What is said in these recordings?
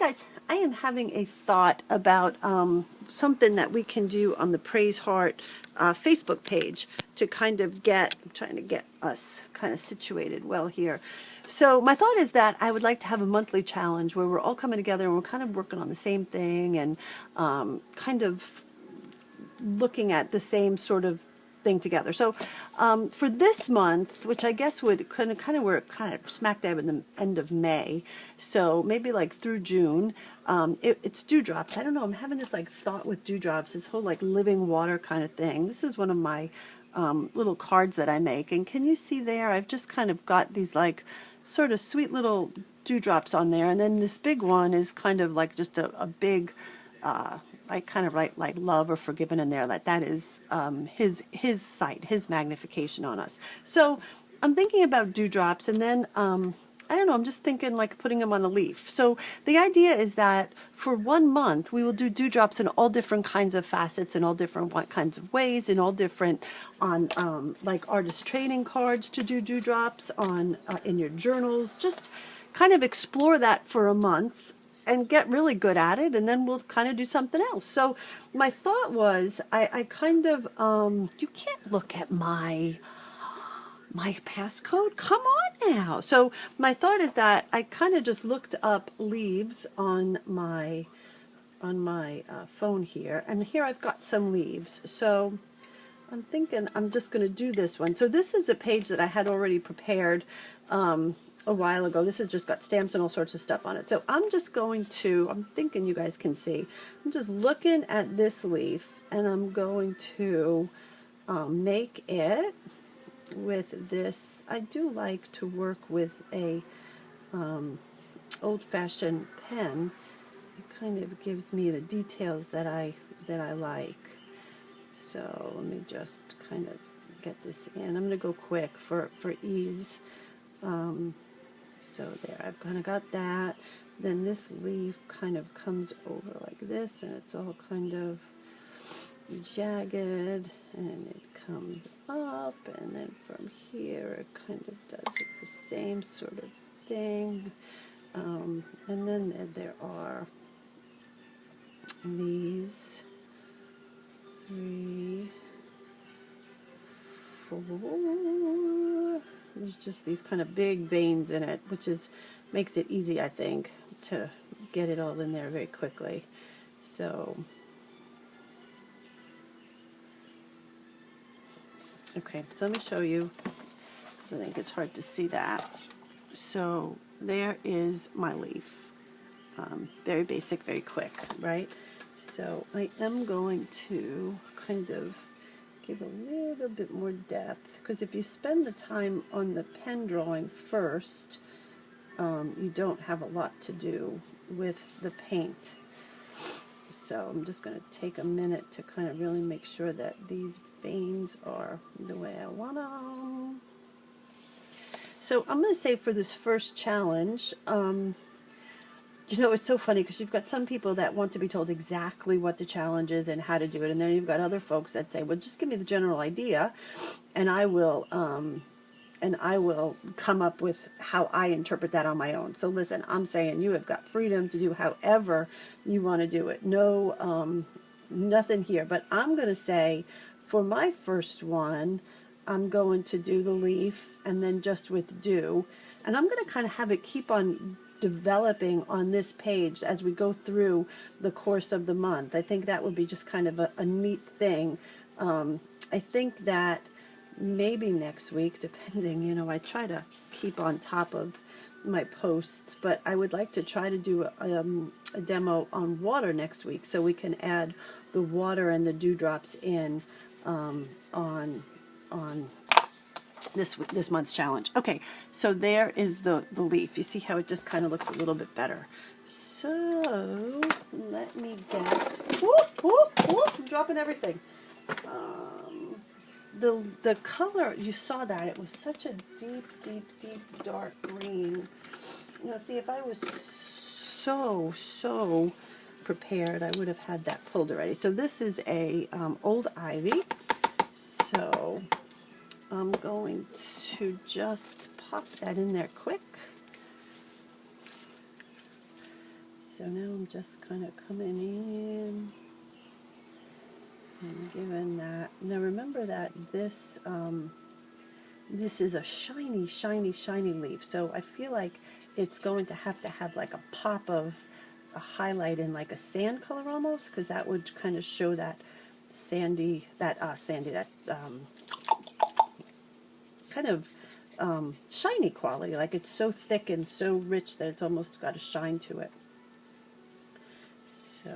guys, I am having a thought about something that we can do on the Praise Heart Facebook page to kind of I'm trying to get us kind of situated well here. So my thought is that I would like to have a monthly challenge where we're all coming together and we're kind of working on the same thing and kind of looking at the same sort of thing together. So for this month, which I guess would we're kind of smack dab in the end of May, so maybe like through June, it's dewdrops. I don't know, I'm having this like thought with dewdrops, this whole like living water kind of thing. This is one of my little cards that I make, and can you see there, I've just kind of got these like sort of sweet little dewdrops on there, and then this big one is kind of like just a big I kind of write like love or forgiven in there. That is his sight, his magnification on us. So I'm thinking about dewdrops, and then I don't know, I'm just thinking like putting them on a leaf. So the idea is that for 1 month we will do dewdrops in all different kinds of facets, in all different kinds of ways, in all different on like artist training cards to do dewdrops on in your journals. Just kind of explore that for a month and get really good at it, and then we'll kind of do something else. So my thought was, I kind of, you can't look at my passcode. Come on now. So my thought is that I kind of just looked up leaves on my phone here, and here I've got some leaves. So I'm thinking I'm just going to do this one. So this is a page that I had already prepared a while ago. This has just got stamps and all sorts of stuff on it. So I'm just going to, I'm thinking you guys can see, I'm just looking at this leaf, and I'm going to make it with this. I do like to work with a old-fashioned pen. It kind of gives me the details that I like. So let me just kind of get this in. I'm going to go quick for ease. So there, I've kind of got that. Then this leaf kind of comes over like this, and it's all kind of jagged, and it comes up, and then from here it kind of does the same sort of thing. And then there are these 3, 4. There's just these kind of big veins in it, which makes it easy, I think, to get it all in there very quickly. So, okay, so let me show you. I think it's hard to see that. So there is my leaf. Very basic, very quick, right? So I am going to kind of give a little bit more depth, because if you spend the time on the pen drawing first, you don't have a lot to do with the paint. So I'm just going to take a minute to kind of really make sure that these veins are the way I want them. So I'm going to say for this first challenge, you know, it's so funny because you've got some people that want to be told exactly what the challenge is and how to do it, and then you've got other folks that say, well, just give me the general idea, and I will come up with how I interpret that on my own. So listen, I'm saying you have got freedom to do however you want to do it. No, nothing here. But I'm going to say for my first one, I'm going to do the leaf and then just with dew, and I'm going to kind of have it keep on developing on this page as we go through the course of the month. I think that would be just kind of a neat thing. I think that maybe next week, depending, you know, I try to keep on top of my posts, but I would like to try to do a demo on water next week, so we can add the water and the dewdrops in on this month's challenge. Okay, so there is the leaf. You see how it just kind of looks a little bit better. So let me get, I'm dropping everything. The color, you saw that it was such a deep dark green. You know, see, if I was so prepared, I would have had that pulled already. So this is a old ivy. So I'm going to just pop that in there quick. So now I'm just kind of coming in and giving that. Now remember that this this is a shiny, shiny, shiny leaf. So I feel like it's going to have like a pop of a highlight in like a sand color almost, because that would kind of show that sandy, that kind of shiny quality. Like it's so thick and so rich that it's almost got a shine to it. So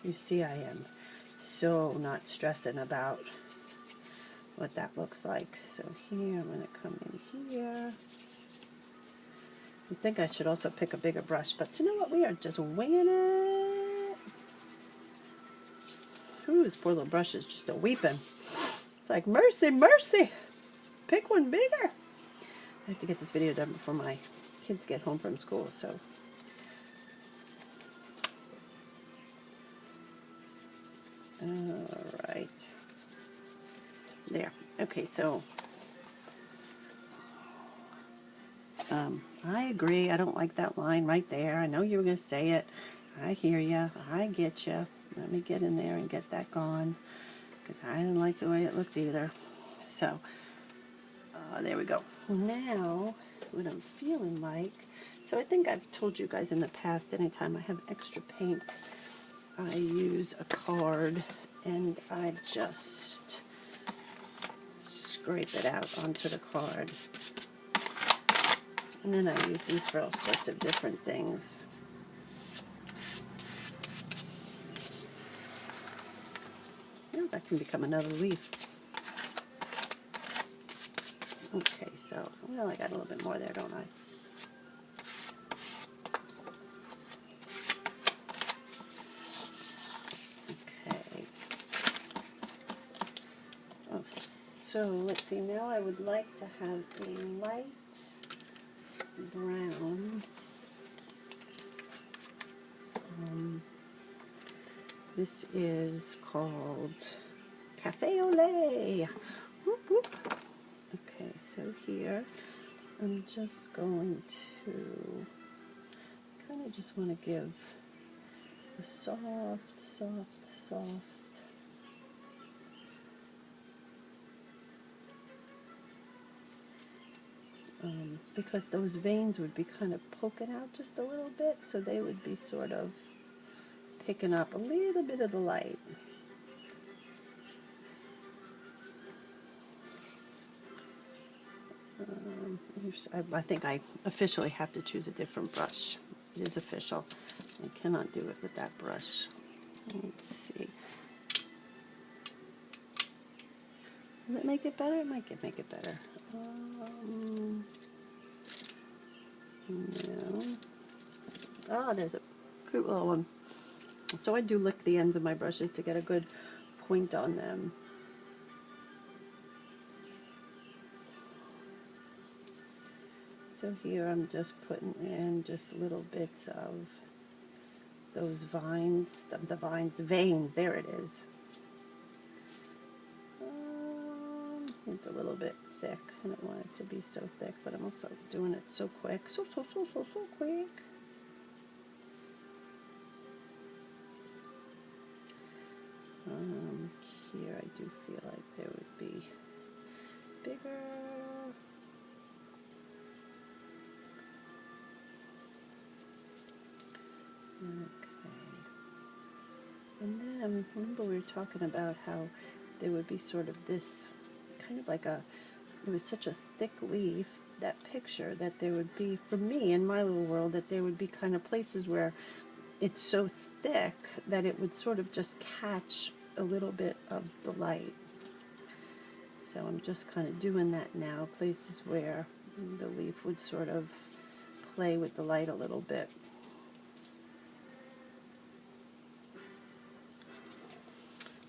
you see, I am so not stressing about what that looks like. So here I'm going to come in here. I think I should also pick a bigger brush, but you know what? We are just winging it. Ooh, this poor little brush is just a weeping. It's like, mercy, mercy. Pick one bigger. I have to get this video done before my kids get home from school, so. All right. There. Okay, so I agree. I don't like that line right there. I know you were going to say it. I hear you. I get you. Let me get in there and get that gone, because I didn't like the way it looked either. So, there we go. Now, what I'm feeling like, so I think I've told you guys in the past, anytime I have extra paint, I use a card and I just scrape it out onto the card. And then I use these for all sorts of different things. Oh, that can become another leaf. Okay, so, well, I got a little bit more there, don't I? Okay. Oh, so let's see, now I would like to have a light brown. This is called Cafe Olay. Whoop, whoop. Okay, so here I'm just going to kind of just want to give a soft, soft, soft because those veins would be kind of poking out just a little bit, so they would be sort of picking up a little bit of the light. I think I officially have to choose a different brush. It is official. I cannot do it with that brush. Let's see. Will it make it better? It might make it better. No. Oh, there's a cute little one. So I do lick the ends of my brushes to get a good point on them. So here I'm just putting in just little bits of those vines, the veins, there it is. It's a little bit thick. I don't want it to be so thick, but I'm also doing it so quick. So quick. Here I do feel like there would be bigger. Okay. And then, remember we were talking about how there would be sort of this, kind of like it was such a thick leaf, that picture, that there would be, for me, in my little world, that there would be kind of places where it's so thick that it would sort of just catch a little bit of the light. So I'm just kind of doing that now, places where the leaf would sort of play with the light a little bit.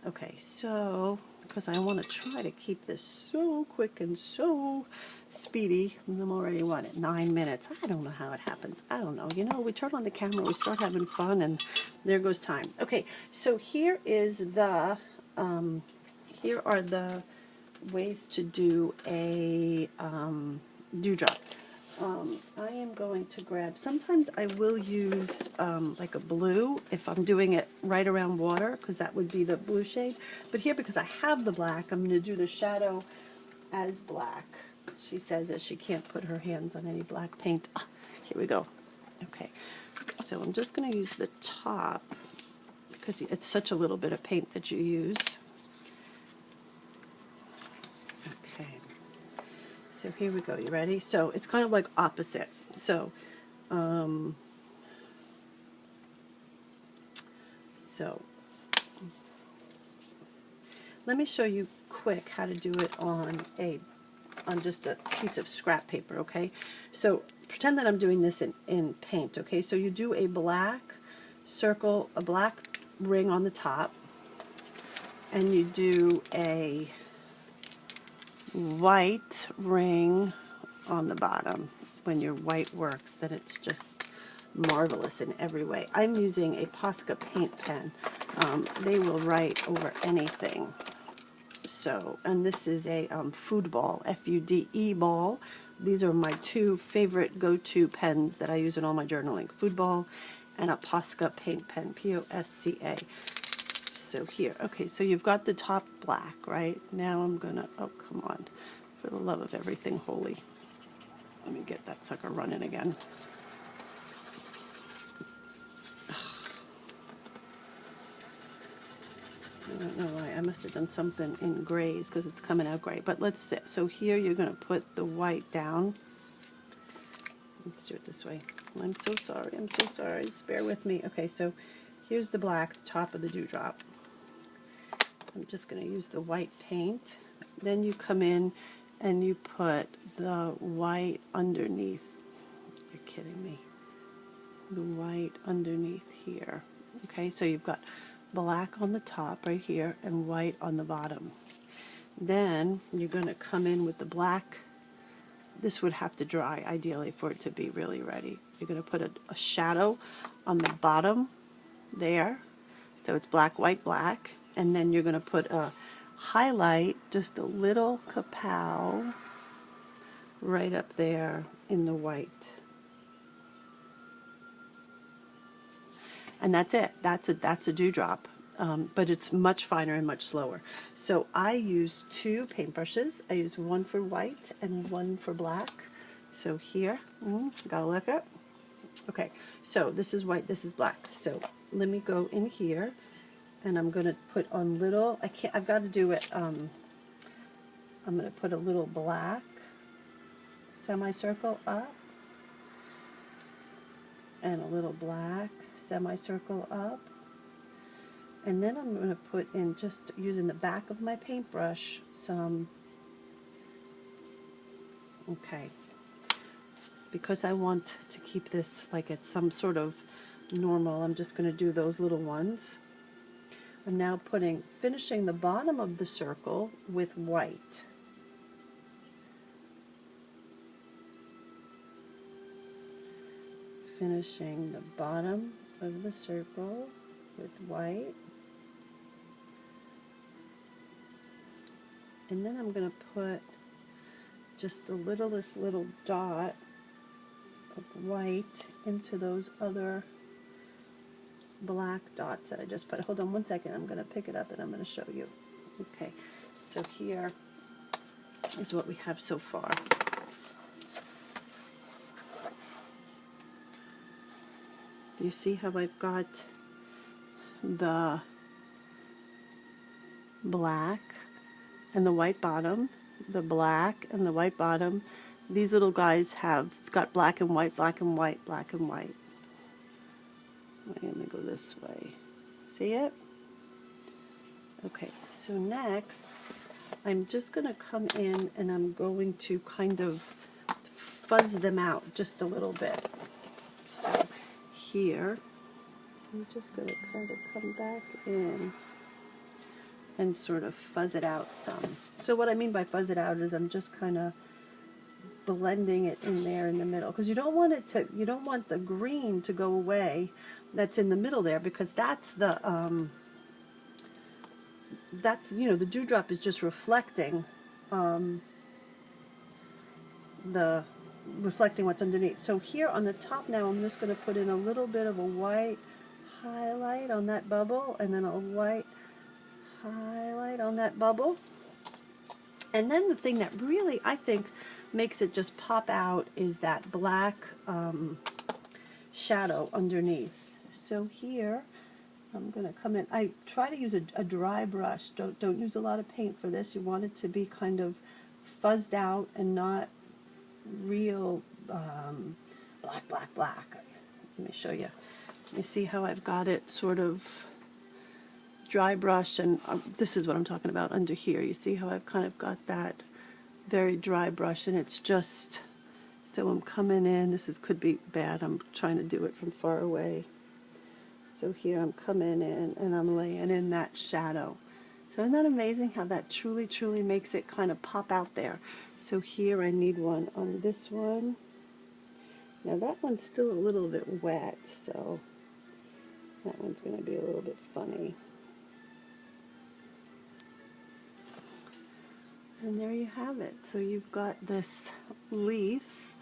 Okay, so, because I want to try to keep this so quick and so speedy, I'm already, what, at 9 minutes? I don't know how it happens. I don't know. You know, we turn on the camera, we start having fun, and there goes time. Okay, so here is the, here are the ways to do a dewdrop. I am going to grab, sometimes I will use like a blue if I'm doing it right around water, because that would be the blue shade. But here, because I have the black, I'm going to do the shadow as black. She says that she can't put her hands on any black paint. Ah, here we go. Okay, so I'm just going to use the top, because it's such a little bit of paint that you use. Okay. So here we go. You ready? So it's kind of like opposite. So, let me show you quick how to do it on just a piece of scrap paper. Okay. So pretend that I'm doing this in paint. Okay. So you do a black circle, a black ring on the top, and you do a white ring on the bottom. When your white works, then it's just marvelous in every way. I'm using a Posca paint pen. They will write over anything. So, and this is a food ball, F-U-D-E ball. These are my two favorite go-to pens that I use in all my journaling. Food ball and a Posca paint pen, P-O-S-C-A. So here, okay, so you've got the top black, right? Now I'm gonna, oh, come on, for the love of everything holy. Let me get that sucker running again. I don't know why, I must have done something in grays because it's coming out gray, but let's see. So here you're gonna put the white down. Let's do it this way. I'm so sorry, just bear with me. Okay, so here's the black, top of the dewdrop. I'm just going to use the white paint. Then you come in and you put the white underneath. You're kidding me. The white underneath here. Okay, so you've got black on the top right here and white on the bottom. Then you're going to come in with the black. This would have to dry ideally for it to be really ready. You're going to put a shadow on the bottom there. So it's black, white, black. And then you're going to put a highlight, just a little kapow, right up there in the white. And that's it. That's a dewdrop. But it's much finer and much slower. So I use two paintbrushes. I use one for white and one for black. So here, gotta look up. Okay, so this is white, this is black. So let me go in here. And I'm going to put on little, I've got to do it, I'm going to put a little black semicircle up, and a little black semicircle up, and then I'm going to put in, just using the back of my paintbrush, some, okay, because I want to keep this like it's some sort of normal, I'm just going to do those little ones. I'm now finishing the bottom of the circle with white. Finishing the bottom of the circle with white. And then I'm going to put just the littlest little dot of white into those other black dots that I just put. Hold on one second, I'm going to pick it up and I'm going to show you. Okay, so here is what we have so far. You see how I've got the black and the white bottom, the black and the white bottom. These little guys have got black and white, black and white, black and white. Let me go this way. See it? Okay, so next I'm just going to come in and I'm going to kind of fuzz them out just a little bit. So here, I'm just going to kind of come back in and sort of fuzz it out some. So what I mean by fuzz it out is I'm just kind of blending it in there in the middle, because you don't want the green to go away that's in the middle there, because that's the the dewdrop is just reflecting the reflecting what's underneath. So here on the top now, I'm just going to put in a little bit of a white highlight on that bubble, and then a white highlight on that bubble. And then the thing that really, I think, makes it just pop out is that black shadow underneath. So here, I'm going to come in. I try to use a dry brush. Don't use a lot of paint for this. You want it to be kind of fuzzed out and not real black, black, black. Let me show you. You see how I've got it sort of dry brush, and this is what I'm talking about under here. You see how I've kind of got that very dry brush, and it's just, so I'm coming in. This could be bad. I'm trying to do it from far away. So here I'm coming in and I'm laying in that shadow. So isn't that amazing how that truly, truly makes it kind of pop out there? So here I need one on this one. Now that one's still a little bit wet, so that one's going to be a little bit funny. And there you have it. So you've got this leaf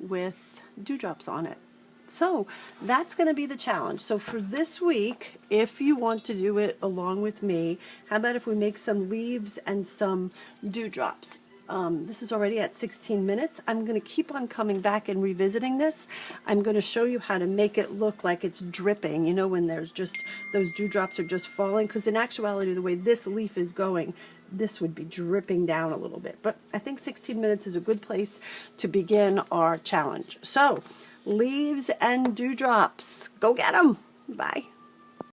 with dewdrops on it. So that's going to be the challenge. So for this week, if you want to do it along with me, how about if we make some leaves and some dewdrops? This is already at 16 minutes. I'm going to keep on coming back and revisiting this. I'm going to show you how to make it look like it's dripping, you know, when there's just, those dewdrops are just falling, because in actuality, the way this leaf is going, this would be dripping down a little bit. But I think 16 minutes is a good place to begin our challenge. So, leaves and dewdrops. Go get them. Bye.